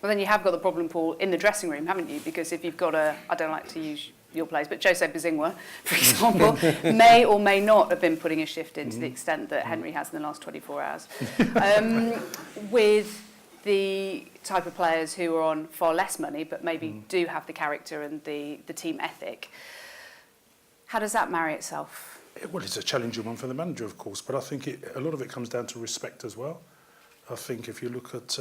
Well, then you have got the problem, Paul, in the dressing room, haven't you? Because if you've got I don't like to use your players, but Jose Bazingwa, for example, may or may not have been putting a shift in to the extent that Henry has in the last 24 hours. With the type of players who are on far less money, but maybe do have the character and the team ethic, how does that marry itself? Well, it's a challenging one for the manager, of course, but I think a lot of it comes down to respect as well. I think if you look at...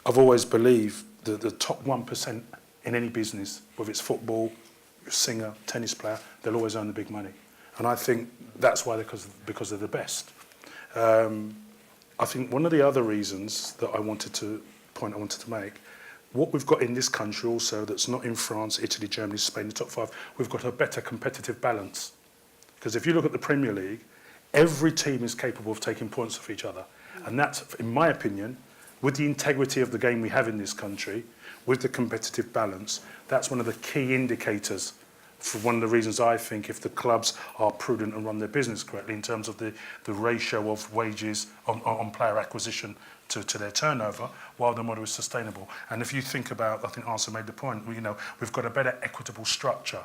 I've always believed that the top 1% in any business, whether it's football, singer, tennis player, they'll always earn the big money. And I think that's why, because they're the best. I think one of the other reasons that I wanted to make, what we've got in this country also that's not in France, Italy, Germany, Spain, the top 5, we've got a better competitive balance. Because if you look at the Premier League, every team is capable of taking points off each other. And that's, in my opinion, with the integrity of the game we have in this country, with the competitive balance, that's one of the key indicators for one of the reasons I think if the clubs are prudent and run their business correctly in terms of the ratio of wages on player acquisition to their turnover, while the model is sustainable. And if you think about, I think Arsene made the point, we've got a better equitable structure.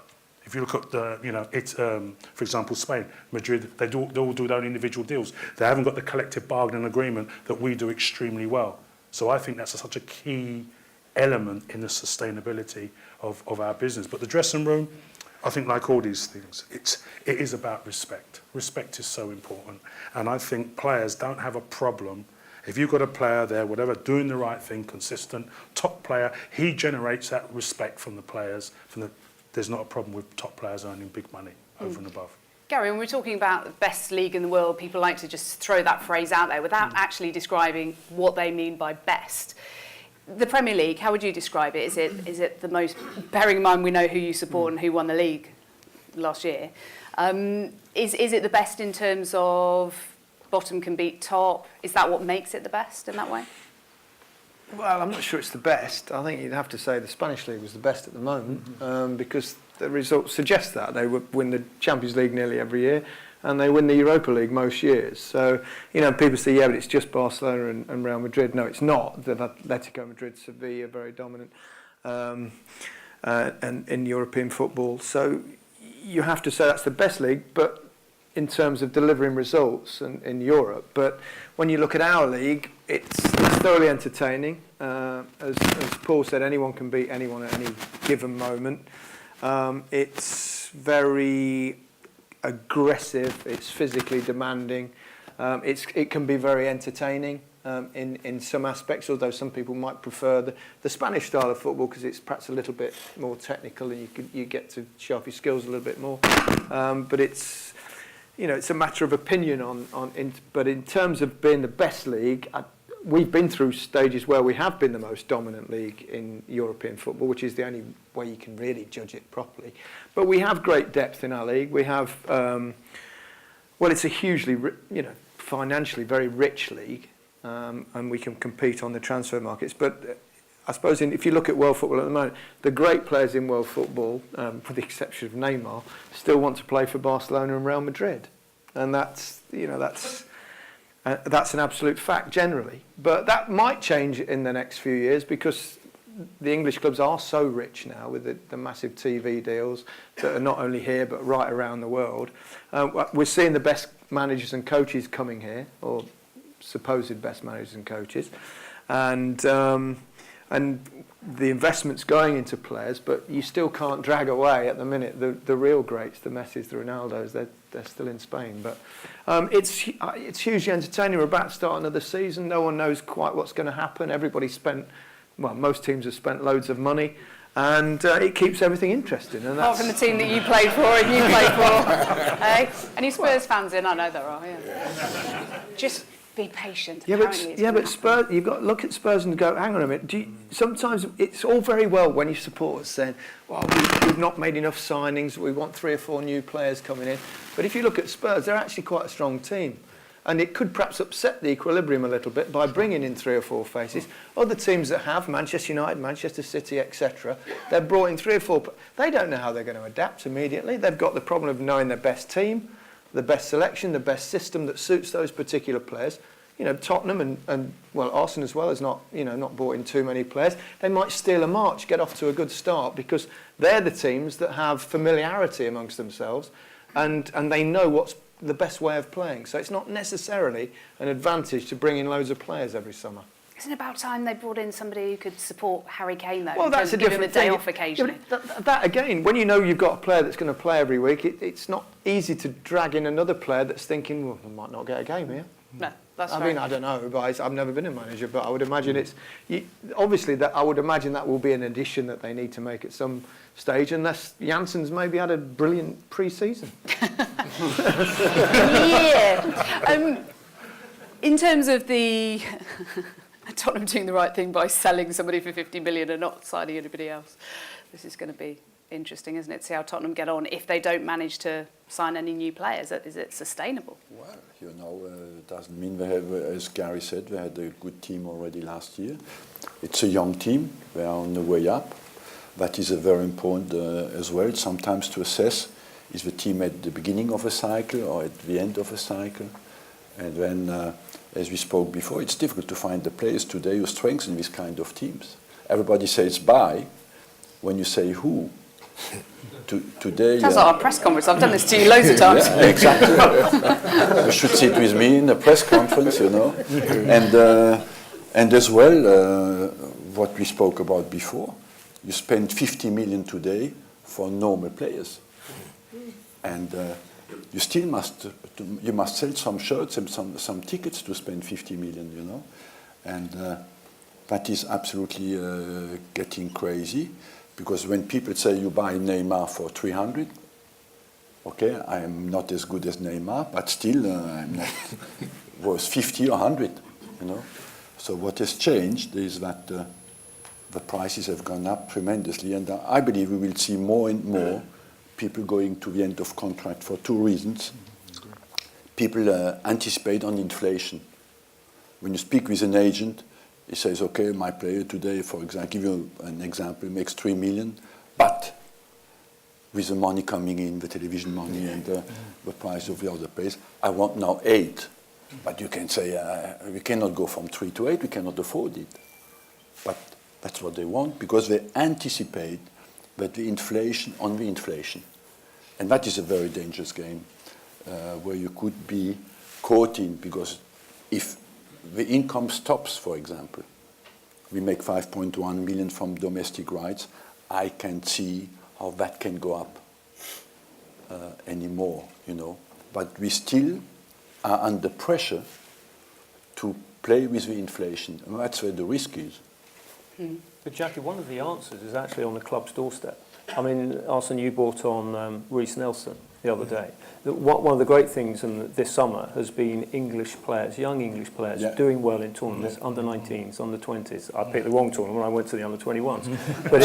If you look at for example, Spain, Madrid, they all do their own individual deals. They haven't got the collective bargaining agreement that we do extremely well. So I think that's such a key element in the sustainability of our business. But the dressing room, I think like all these things, it is about respect. Respect is so important. And I think players don't have a problem. If you've got a player there, whatever, doing the right thing, consistent, top player, he generates that respect from the players. There's not a problem with top players earning big money over and above. Gary, when we're talking about the best league in the world, people like to just throw that phrase out there without actually describing what they mean by best. The Premier League, how would you describe it? Is it the most, bearing in mind we know who you support and who won the league last year, is it the best in terms of bottom can beat top? Is that what makes it the best in that way? Well, I'm not sure it's the best. I think you'd have to say the Spanish league was the best at the moment because the results suggest that. They win the Champions League nearly every year and they win the Europa League most years. So, people say, yeah, but it's just Barcelona and Real Madrid. No, it's not. The Atletico Madrid, Sevilla, very dominant and in European football. So you have to say that's the best league, but in terms of delivering results in Europe. But when you look at our league, it's thoroughly entertaining. As Paul said, anyone can beat anyone at any given moment. It's very aggressive. It's physically demanding. It can be very entertaining in some aspects, although some people might prefer the Spanish style of football because it's perhaps a little bit more technical and you get to show off your skills a little bit more. But it's a matter of opinion but in terms of being the best league, we've been through stages where we have been the most dominant league in European football, which is the only way you can really judge it properly. But we have great depth in our league. We have, it's a hugely, financially very rich league, and we can compete on the transfer markets. But I suppose if you look at world football at the moment, the great players in world football, with the exception of Neymar, still want to play for Barcelona and Real Madrid, and that's an absolute fact generally. But that might change in the next few years because the English clubs are so rich now with the massive TV deals that are not only here but right around the world. We're seeing the best managers and coaches coming here, or supposed best managers and coaches, and the investment's going into players, but you still can't drag away at the minute the real greats, the Messis, the Ronaldos. They're still in Spain, but it's hugely entertaining. We're about to start another season. No one knows quite what's going to happen. Most teams have spent loads of money, and it keeps everything interesting. And apart from the team that you played for and you played for. Hey? Any Spurs fans in? I know there are. Yeah. Just be patient. But Spurs, you've got to look at Spurs and go, hang on a minute. Sometimes it's all very well when you support us saying, well, we've not made enough signings, we want 3 or 4 new players coming in. But if you look at Spurs, they're actually quite a strong team. And it could perhaps upset the equilibrium a little bit by bringing in 3 or 4 faces. Other teams that have, Manchester United, Manchester City, etc., they've brought in 3 or 4. They don't know how they're going to adapt immediately. They've got the problem of knowing their best team, the best selection, the best system that suits those particular players. Tottenham and well, Arsene as well has not brought in too many players. They might steal a march, get off to a good start, because they're the teams that have familiarity amongst themselves, and they know what's the best way of playing. So it's not necessarily an advantage to bring in loads of players every summer. Isn't it about time they brought in somebody who could support Harry Kane, though? Well, that's a give him a different day thing. off occasionally. Yeah, that again, when you know you've got a player that's going to play every week, it's not easy to drag in another player that's thinking, well, I might not get a game here. No, that's I mean, I don't know, but I've never been a manager, but I would imagine I would imagine that will be an addition that they need to make at some stage, unless Jansen's maybe had a brilliant pre-season. Yeah. In terms of the Tottenham doing the right thing by selling somebody for 50 million and not signing anybody else, this is going to be interesting, isn't it? See how Tottenham get on if they don't manage to sign any new players. Is it sustainable? Well, it doesn't mean they have, as Gary said, they had a good team already last year. It's a young team. They are on the way up. That is very important as well, sometimes to assess, is the team at the beginning of a cycle or at the end of a cycle? And then, as we spoke before, it's difficult to find the players today who strengthen this kind of teams. Everybody says buy. When you say who, today... Sounds like our press conference. I've done this to you loads of times. Yeah, exactly. You should sit with me in a press conference, And as well, what we spoke about before, you spend 50 million today for normal players. And you still must sell some shirts and some tickets to spend 50 million, And that is absolutely getting crazy, because when people say you buy Neymar for 300, okay, I am not as good as Neymar, but still I'm not worth 50 or 100, So what has changed is that the prices have gone up tremendously, and I believe we will see more and more people going to the end of contract for two reasons. People anticipate on inflation. When you speak with an agent, he says, okay, my player today, for example, give you an example, makes 3 million, but with the money coming in, the television money and the price of the other players, I want now 8. But you can say, we cannot go from 3 to 8, we cannot afford it. But that's what they want, because they anticipate that the inflation on the inflation. And that is a very dangerous game, where you could be caught in, because if the income stops, for example, we make 5.1 million from domestic rights, I can't see how that can go up anymore, But we still are under pressure to play with the inflation, and that's where the risk is. But Jacqui, one of the answers is actually on the club's doorstep. I mean, Arsene, you brought on Reece Nelson the other day. One of the great things this summer has been English players, young English players, doing well in tournaments, under 19s, under 20s. I picked the wrong tournament when I went to the under 21s, but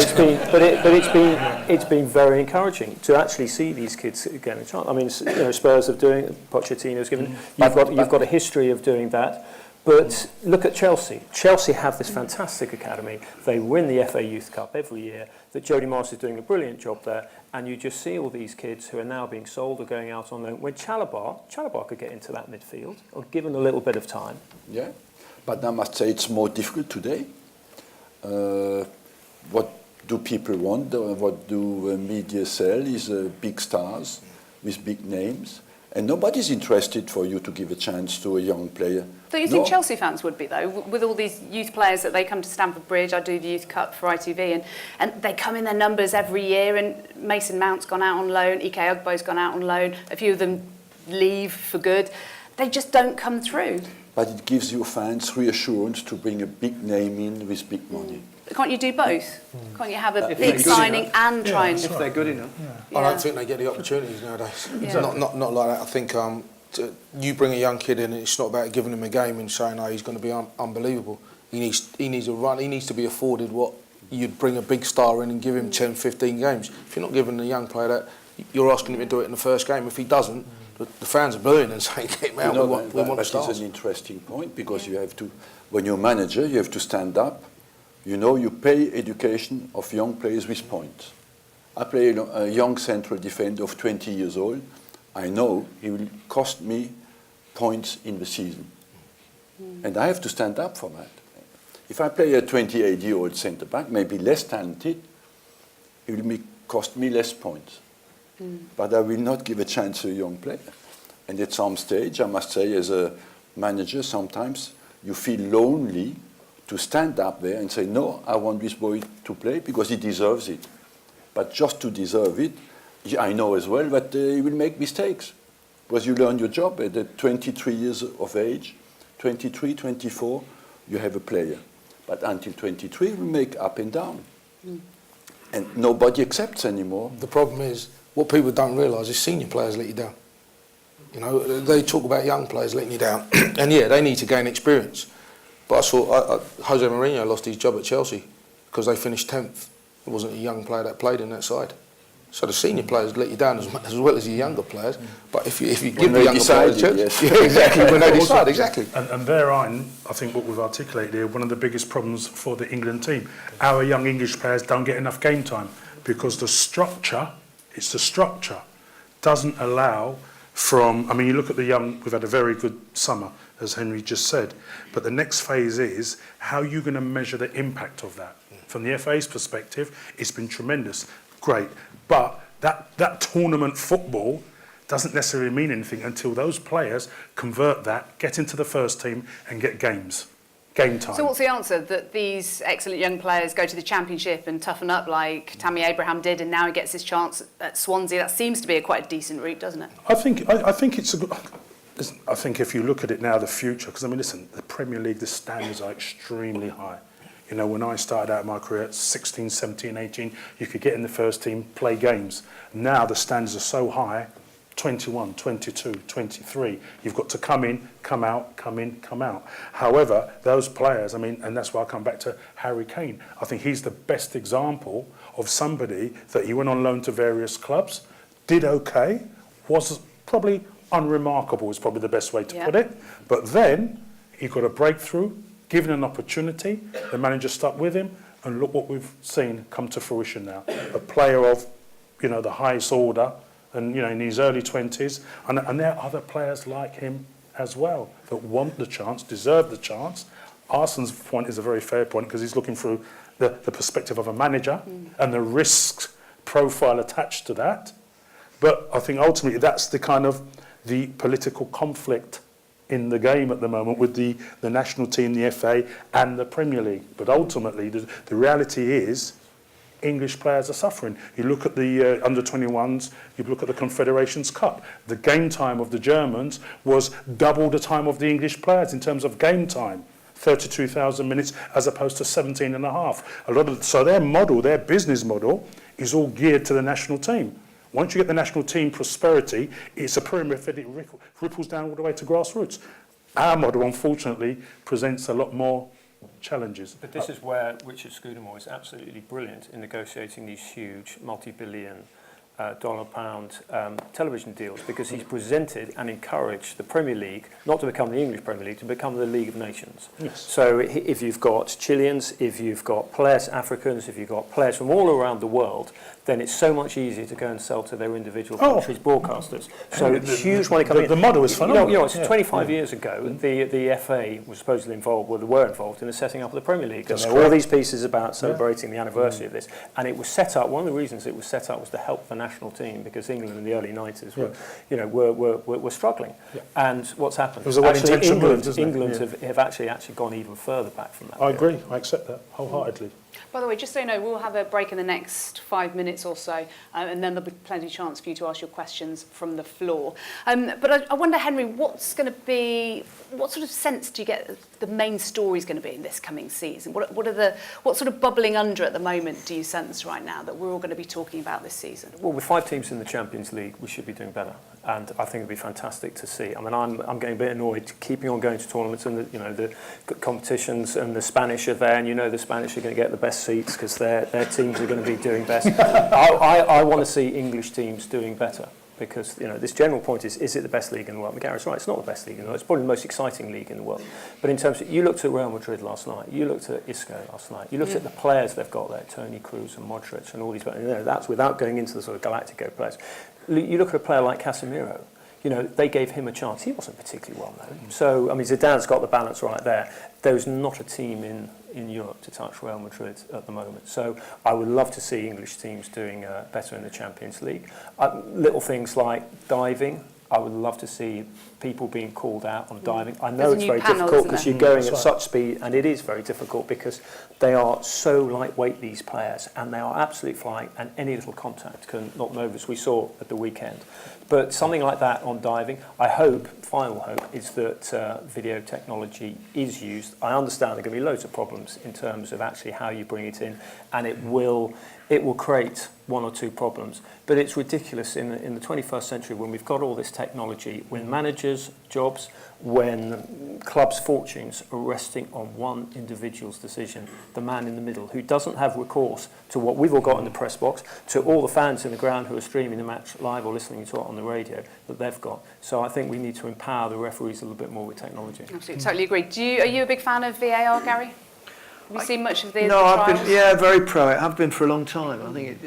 it's been very encouraging to actually see these kids get a chance. I mean, Spurs are doing it, Pochettino's given. You've got a history of doing that. But look at Chelsea. Chelsea have this fantastic academy. They win the FA Youth Cup every year. That Jody Morris is doing a brilliant job there. And you just see all these kids who are now being sold or going out on loan. When Chalobah could get into that midfield, or given a little bit of time. Yeah, but I must say it's more difficult today. What do people want? What do media sell is big stars with big names. And nobody's interested for you to give a chance to a young player. Don't you think Chelsea fans would be, though, with all these youth players that they come to Stamford Bridge? I do the Youth Cup for ITV, and they come in their numbers every year, and Mason Mount's gone out on loan, Ike Ugbo's gone out on loan, a few of them leave for good. They just don't come through. But it gives your fans reassurance to bring a big name in with big money. Can't you do both? Can't you have a big signing and try and... If they're good enough. I don't think they get the opportunities nowadays. Yeah. Not like that. I think you bring a young kid in, and it's not about giving him a game and saying, oh, he's going to be unbelievable. He needs a run. He needs to be afforded what you'd bring a big star in and give him 10, 15 games. If you're not giving a young player that, you're asking him to do it in the first game. If he doesn't, the fans are booing and saying, get him out, we want stars. That is an interesting point, because you have to, when you're a manager, you have to stand up. You pay education of young players with points. I play a young central defender of 20 years old. I know he will cost me points in the season. And I have to stand up for that. If I play a 28-year-old centre-back, maybe less talented, it will cost me less points. But I will not give a chance to a young player. And at some stage, I must say, as a manager, sometimes you feel lonely to stand up there and say, no, I want this boy to play because he deserves it. But just to deserve it, I know as well that he will make mistakes. Because you learn your job at 23 years of age, 23, 24, you have a player. But until 23, we make up and down. And nobody accepts anymore. The problem is, what people don't realise is senior players let you down. You know, they talk about young players letting you down. And yeah, they need to gain experience. But I saw Jose Mourinho lost his job at Chelsea because they finished 10th. It wasn't a young player that played in that side. So the senior players let you down as well as the younger players. But if you give the younger players a chance, yes. yeah, exactly, when they decide, exactly. And therein, I think what we've articulated here, one of the biggest problems for the England team, our young English players don't get enough game time because the structure, doesn't allow from, I mean, you look at the young, we've had a very good summer, as Henry just said, but the next phase is how are you going to measure the impact of that? From the FA's perspective, it's been tremendous, great, but that tournament football doesn't necessarily mean anything until those players convert that, get into the first team and get game time. So what's the answer? That these excellent young players go to the Championship and toughen up like Tammy Abraham did, and now he gets his chance at Swansea? That seems to be quite a decent route, doesn't it? I think it's a good. I think if you look at it now, the future, because I mean, listen, the Premier League, the standards are extremely high. You know, when I started out my career at 16, 17, 18, you could get in the first team, play games. Now the standards are so high, 21, 22, 23, you've got to come in, come out, come in, come out. However, those players, I mean, and that's why I come back to Harry Kane. I think he's the best example of somebody that he went on loan to various clubs, did okay, was probably unremarkable is probably the best way to put it. But then he got a breakthrough, given an opportunity, the manager stuck with him, and look what we've seen come to fruition now. A player of, you know, the highest order, and, you know, in his early 20s, and there are other players like him as well that want the chance, deserve the chance. Arsene's point is a very fair point because he's looking through the perspective of a manager and the risk profile attached to that. But I think ultimately that's the kind of the political conflict in the game at the moment with the national team, the FA and the Premier League. But ultimately the reality is English players are suffering. You look at the under-21s, you look at the Confederations Cup. The game time of the Germans was double the time of the English players in terms of game time, 32,000 minutes as opposed to 17 and a half. So their model, their business model, is all geared to the national team. Once you get the national team prosperity, it's a pyramid that ripples down all the way to grassroots. Our model, unfortunately, presents a lot more challenges. But this is where Richard Scudamore is absolutely brilliant in negotiating these huge multi-billion dollar-pound television deals, because he's presented and encouraged the Premier League not to become the English Premier League, to become the League of Nations. Yes. So if you've got Chileans, if you've got players, Africans, if you've got players from all around the world, then it's so much easier to go and sell to their individual countries' broadcasters. So huge money coming in. The model is phenomenal. You know, it's 25 years ago, the FA was supposedly involved, well, they were involved in the setting up of the Premier League. And there were all these pieces about celebrating the anniversary of this. And it was set up, one of the reasons it was set up was to help the national team, because England in the early 90s were struggling. Yeah. And what's happened? It was a well-intentioned move, England have actually gone even further back from that. I agree. I accept that wholeheartedly. By the way, just so you know, we'll have a break in the next 5 minutes or so, and then there'll be plenty of chance for you to ask your questions from the floor. But I wonder, Henry, what sort of sense do you get the main story is going to be in this coming season? What sort of bubbling under at the moment do you sense right now that we're all going to be talking about this season? Well, with 5 teams in the Champions League, we should be doing better, and I think it'd be fantastic to see. I mean, I'm getting a bit annoyed keeping on going to tournaments, and the competitions, and the Spanish are there, and the Spanish are going to get the best seats because their teams are going to be doing best. I want to see English teams doing better, because this general point is it the best league in the world? Gary's right, it's not the best league in the world. It's probably the most exciting league in the world. But in terms of, you looked at Real Madrid last night, you looked at Isco last night, you looked at the players they've got there, Toni Kroos and Modric and all these, that's without going into the sort of Galactico players. You look at a player like Casemiro. You know, they gave him a chance. He wasn't particularly well known. So, I mean, Zidane's got the balance right there. There's not a team in Europe to touch Real Madrid at the moment. So I would love to see English teams doing better in the Champions League. Little things like diving. I would love to see people being called out on diving. I know it's very difficult because you're going at such speed, and it is very difficult because they are so lightweight, these players, and they are absolutely flying, and any little contact can knock them over, as we saw at the weekend. But something like that on diving, I hope, final hope, is that video technology is used. I understand there are going to be loads of problems in terms of actually how you bring it in, and it will create one or two problems. But it's ridiculous in the 21st century when we've got all this technology, when managers' jobs, when clubs' fortunes are resting on one individual's decision, the man in the middle, who doesn't have recourse to what we've all got in the press box, to all the fans in the ground who are streaming the match live or listening to it on the radio that they've got. So I think we need to empower the referees a little bit more with technology. Absolutely, totally agree. Are you a big fan of VAR, Gary? Have you seen much of the I've been very pro. I have been for a long time. I think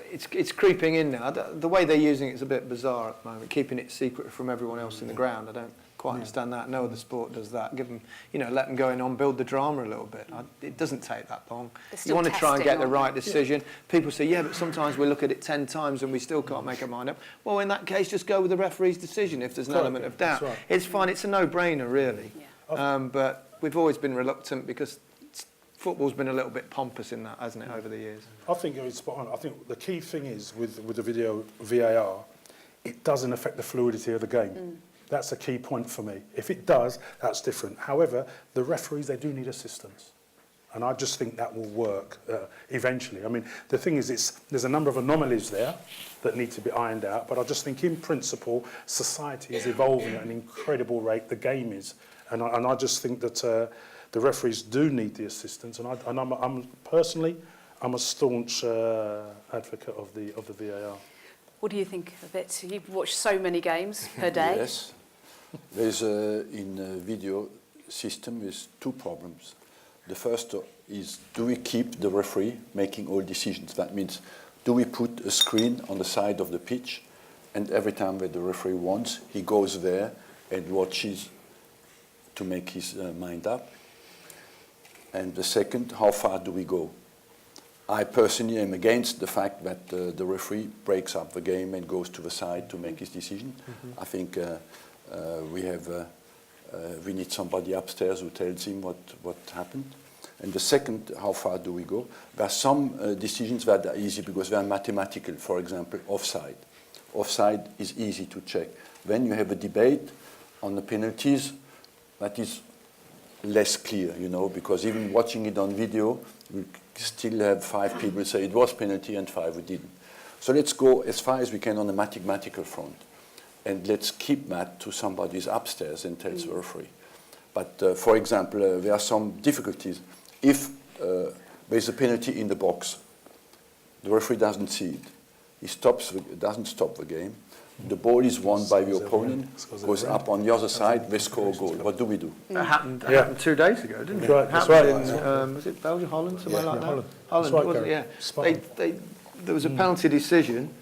it's creeping in now. The way they're using it is a bit bizarre at the moment, keeping it secret from everyone else in the ground. I don't quite understand that. No other sport does that. Give them, let them go in on, build the drama a little bit. It doesn't take that long. You want to try and get the right decision. People say, but sometimes we look at it 10 times and we still can't make our mind up. Well, in that case, just go with the referee's decision if there's an element of doubt. Right. It's fine. It's a no-brainer, really. Yeah. But we've always been reluctant because football's been a little bit pompous in that, hasn't it, over the years? I think you're spot on. I think the key thing is with the video VAR, it doesn't affect the fluidity of the game. That's a key point for me. If it does, that's different. However, the referees, they do need assistance. And I just think that will work eventually. I mean, the thing is, there's a number of anomalies there that need to be ironed out, but I just think in principle, society is evolving at an incredible rate, the game is. And I just think that the referees do need the assistance, and I'm personally, I'm a staunch advocate of the VAR. What do you think of it? You've watched so many games per day. Yes. There's in a video system there's two problems. The first is, do we keep the referee making all decisions? That means, do we put a screen on the side of the pitch, and every time that the referee wants, he goes there and watches to make his mind up? And the second, how far do we go? I personally am against the fact that the referee breaks up the game and goes to the side to make his decision. I think we need somebody upstairs who tells him what happened. And the second, how far do we go? There are some decisions that are easy because they are mathematical. For example, offside. Offside is easy to check. When you have a debate on the penalties, that is less clear, because even watching it on video, we still have 5 people say it was penalty and 5 who didn't. So let's go as far as we can on the mathematical front. And let's keep that to somebody who's upstairs and tells the referee. But for example, there are some difficulties. If there's a penalty in the box, the referee doesn't see it. He doesn't stop the game. The ball is won by the opponent, goes up on the other side, they score a goal. What do we do? That happened 2 days ago, didn't it? Right, that's right. Was it Belgium, Holland, somewhere like that? Holland, wasn't it? Yeah. There was a penalty decision,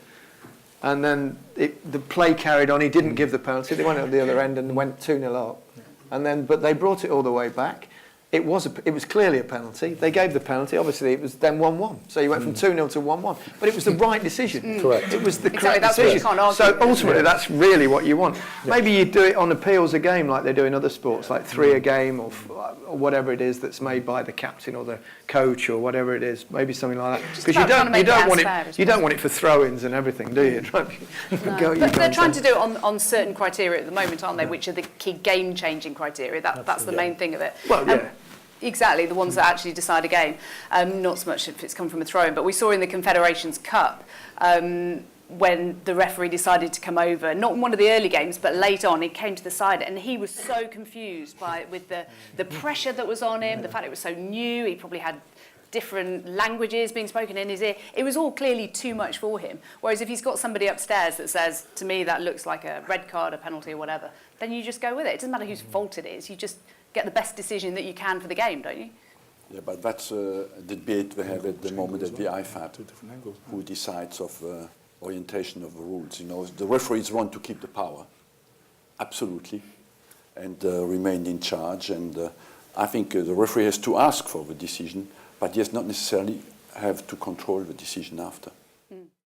and then the play carried on. He didn't give the penalty. They went at the other end and went 2-0 up. But they brought it all the way back. It was clearly a penalty. They gave the penalty. Obviously, it was then 1-1. So you went from 2-0 to 1-1. But it was the right decision. Correct. It was the correct decision. So ultimately, that's really what you want. Maybe you do it on appeals a game like they do in other sports, like 3 a game or whatever it is that's made by the captain or the coach or whatever it is. Maybe something like that. Because you don't want it for throw-ins and everything, do you? No. But they're trying to do it on certain criteria at the moment, aren't they? Which are the key game-changing criteria. That's the main thing of it. Well, yeah. Exactly, the ones that actually decide a game. Not so much if it's come from a throw-in, but we saw in the Confederations Cup when the referee decided to come over, not in one of the early games, but late on, he came to the side and he was so confused with the pressure that was on him, the fact it was so new, he probably had different languages being spoken in his ear. It was all clearly too much for him. Whereas if he's got somebody upstairs that says, to me, that looks like a red card, a penalty or whatever, then you just go with it. It doesn't matter whose fault it is, you just get the best decision that you can for the game, don't you? Yeah, but that's the debate we have at the moment at the IFAB, who decides of orientation of the rules. You know, the referees want to keep the power, absolutely, and remain in charge. And I think the referee has to ask for the decision, but he does not necessarily have to control the decision after.